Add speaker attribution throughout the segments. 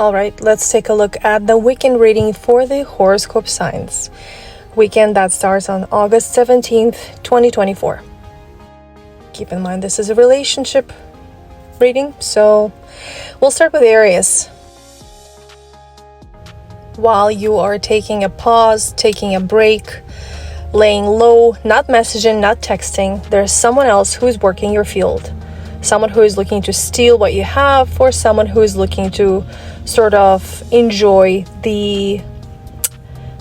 Speaker 1: All right, let's take a look at the weekend reading for the horoscope signs. Weekend that starts on August 17th, 2024. Keep in mind this is a relationship reading, so we'll start with Aries. While you are taking a pause, taking a break, laying low, not messaging, not texting, there's someone else who is working your field. Someone who is looking to steal what you have, or someone who is looking to sort of enjoy the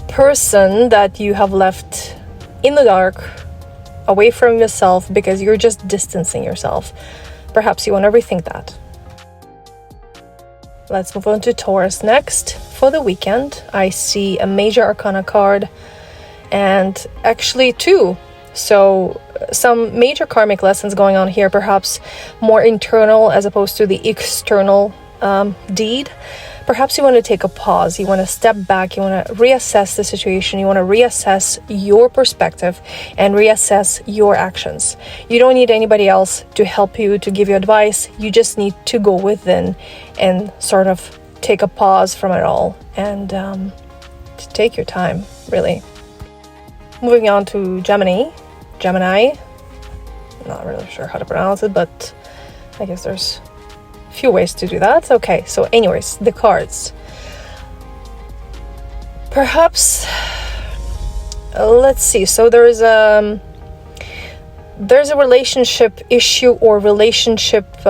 Speaker 1: person that you have left in the dark, away from yourself, because you're just distancing yourself. Perhaps you want to rethink that. Let's move on to Taurus next. For the weekend, I see a major arcana card and actually two. So some major karmic lessons going on here, perhaps more internal as opposed to the external deed. Perhaps you want to take a pause, you want to step back, you want to reassess the situation, you want to reassess your perspective and reassess your actions. You don't need anybody else to help you, to give you advice. You just need to go within and sort of take a pause from it all and to take your time, really. Moving on to Gemini. Not really sure how to pronounce it, but I guess there's a few ways to do that. Okay, so anyways, the cards. Perhaps, let's see. So there's a relationship issue or relationship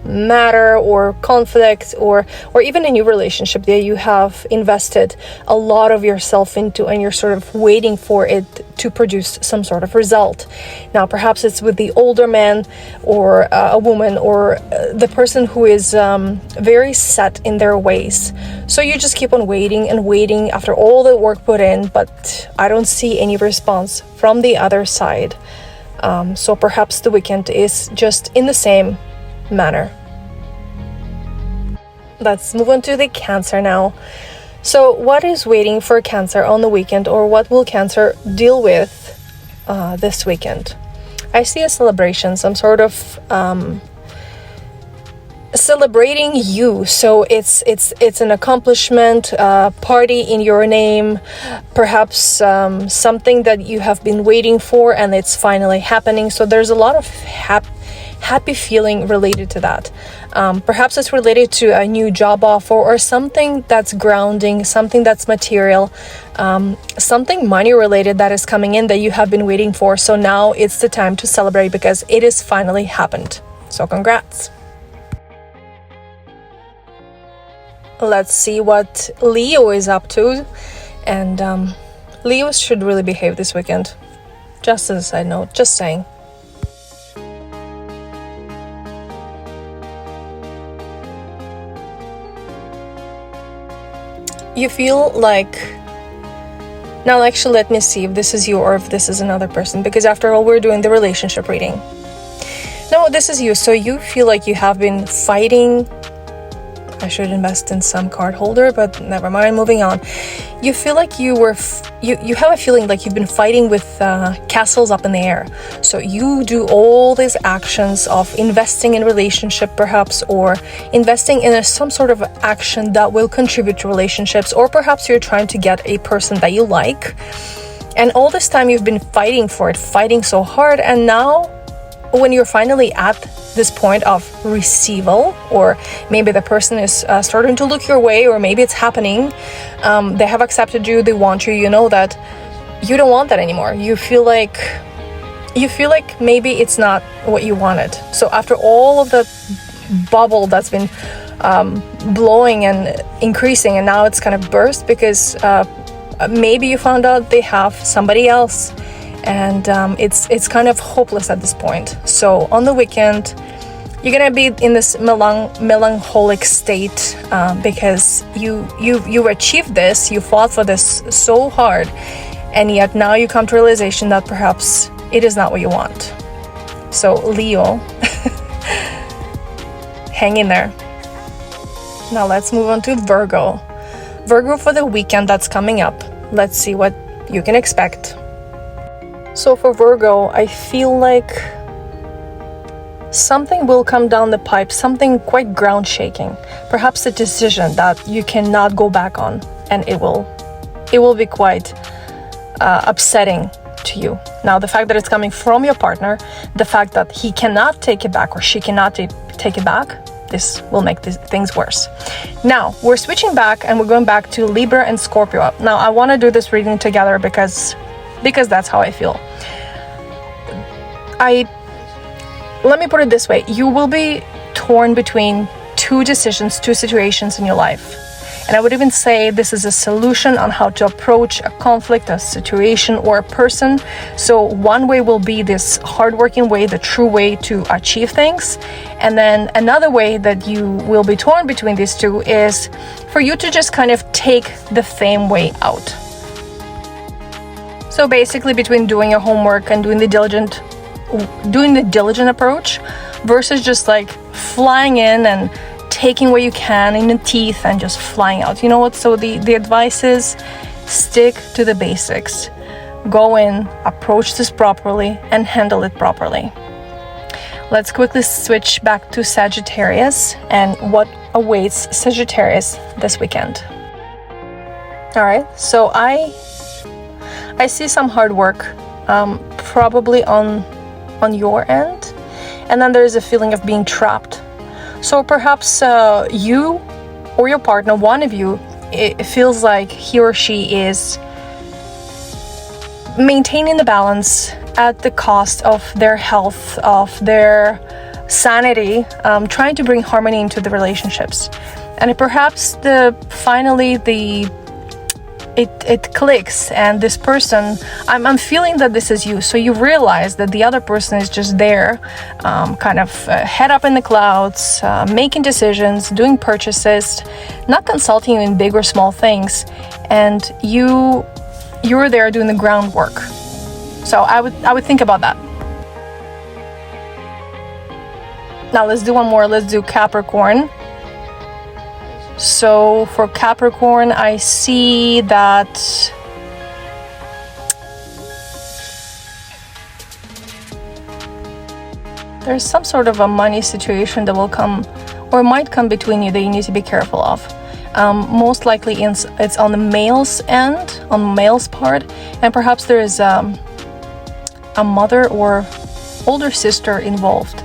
Speaker 1: matter or conflict or even a new relationship that you have invested a lot of yourself into and you're sort of waiting for it to produce some sort of result. Now perhaps it's with the older man or a woman or the person who is very set in their ways. So you just keep on waiting and waiting after all the work put in, but I don't see any response from the other side. So perhaps the weekend is just in the same manner. Let's move on to the Cancer now. So what is waiting for Cancer on the weekend, or what will Cancer deal with this weekend? I see a celebration, some sort of celebrating you. So it's an accomplishment, party in your name, perhaps something that you have been waiting for and it's finally happening. So there's a lot of happy feeling related to that. Perhaps it's related to a new job offer or something that's grounding, something that's material, something money related that is coming in that you have been waiting for. So now it's the time to celebrate because it has finally happened. So congrats. Let's see what Leo is up to. And Leos should really behave this weekend. Just as a side note, just saying. You feel like, now actually let me see if this is you or if this is another person, because after all we're doing the relationship reading. No, this is you. So you feel like you have been fighting. I should invest in some card holder, but never mind, moving on. You feel like you have a feeling like you've been fighting with castles up in the air. So you do all these actions of investing in relationship perhaps, or investing in some sort of action that will contribute to relationships, or perhaps you're trying to get a person that you like. And all this time you've been fighting for it, fighting so hard, and now when you're finally at this point of receival, or maybe the person is starting to look your way, or maybe it's happening, they have accepted you, they want you, you know that you don't want that anymore. You feel like maybe it's not what you wanted. So after all of the bubble that's been blowing and increasing, and now it's kind of burst because maybe you found out they have somebody else, and it's kind of hopeless at this point. So on the weekend you're gonna be in this melancholic state because you achieved this, you fought for this so hard, and yet now you come to realization that perhaps it is not what you want. So Leo, hang in there. Now let's move on to Virgo. Virgo for the weekend that's coming up. Let's see what you can expect. So for Virgo, I feel like something will come down the pipe, something quite ground shaking, perhaps a decision that you cannot go back on, and it will be quite upsetting to you. Now, the fact that it's coming from your partner, the fact that he cannot take it back or she cannot take it back, this will make things worse. Now, we're switching back and we're going back to Libra and Scorpio. Now, I want to do this reading together because that's how I feel. Let me put it this way. You will be torn between two decisions, two situations in your life. And I would even say this is a solution on how to approach a conflict, a situation, or a person. So one way will be this hardworking way, the true way to achieve things. And then another way that you will be torn between these two is for you to just kind of take the fame way out. So basically between doing your homework and doing the diligent approach versus just like flying in and taking what you can in the teeth and just flying out. You know what? So the advice is stick to the basics. Go in, approach this properly, and handle it properly. Let's quickly switch back to Sagittarius and what awaits Sagittarius this weekend. All right, so I see some hard work, probably on your end, and then there is a feeling of being trapped. So perhaps you or your partner, one of you, it feels like he or she is maintaining the balance at the cost of their health, of their sanity, trying to bring harmony into the relationships. And perhaps finally it clicks, and this person, I'm feeling that this is you. So you realize that the other person is just there, kind of head up in the clouds, making decisions, doing purchases, not consulting you in big or small things, and you're there doing the groundwork. So I would think about that. Now let's do one more. Let's do Capricorn. So for Capricorn, I see that there's some sort of a money situation that will come or might come between you that you need to be careful of. Most likely it's on the male's end, on the male's part, and perhaps there is a mother or older sister involved.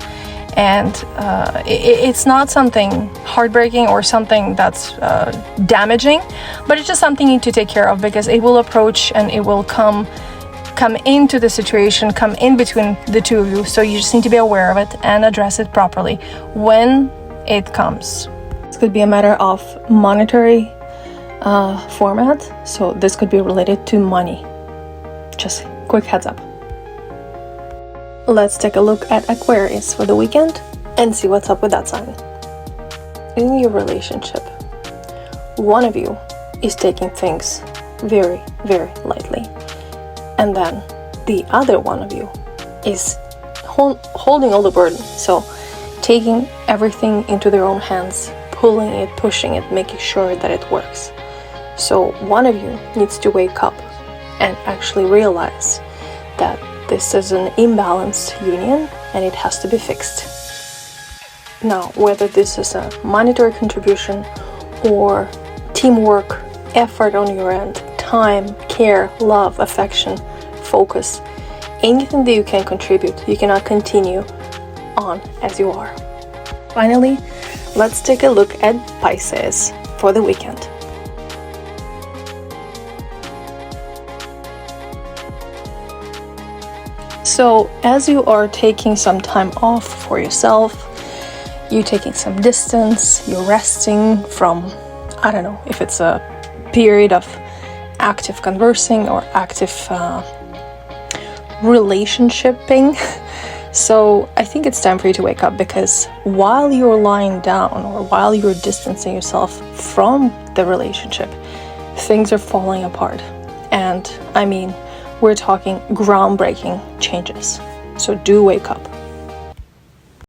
Speaker 1: And it's not something heartbreaking or something that's damaging, but it's just something you need to take care of, because it will approach and it will come into the situation, come in between the two of you. So you just need to be aware of it and address it properly when it comes. This could be a matter of monetary format, so this could be related to money. Just quick heads up. Let's take a look at Aquarius for the weekend and see what's up with that sign. In your relationship, one of you is taking things very, very lightly, and then the other one of you is holding all the burden. So taking everything into their own hands, pulling it, pushing it, making sure that it works. So one of you needs to wake up and actually realize that this is an imbalanced union and it has to be fixed. Now, whether this is a monetary contribution or teamwork, effort on your end, time, care, love, affection, focus, anything that you can contribute, you cannot continue on as you are. Finally, let's take a look at Pisces for the weekend. So as you are taking some time off for yourself, you're taking some distance, you're resting from, I don't know, if it's a period of active conversing or active relationshiping. So I think it's time for you to wake up, because while you're lying down or while you're distancing yourself from the relationship, things are falling apart. And I mean, we're talking groundbreaking changes. So do wake up.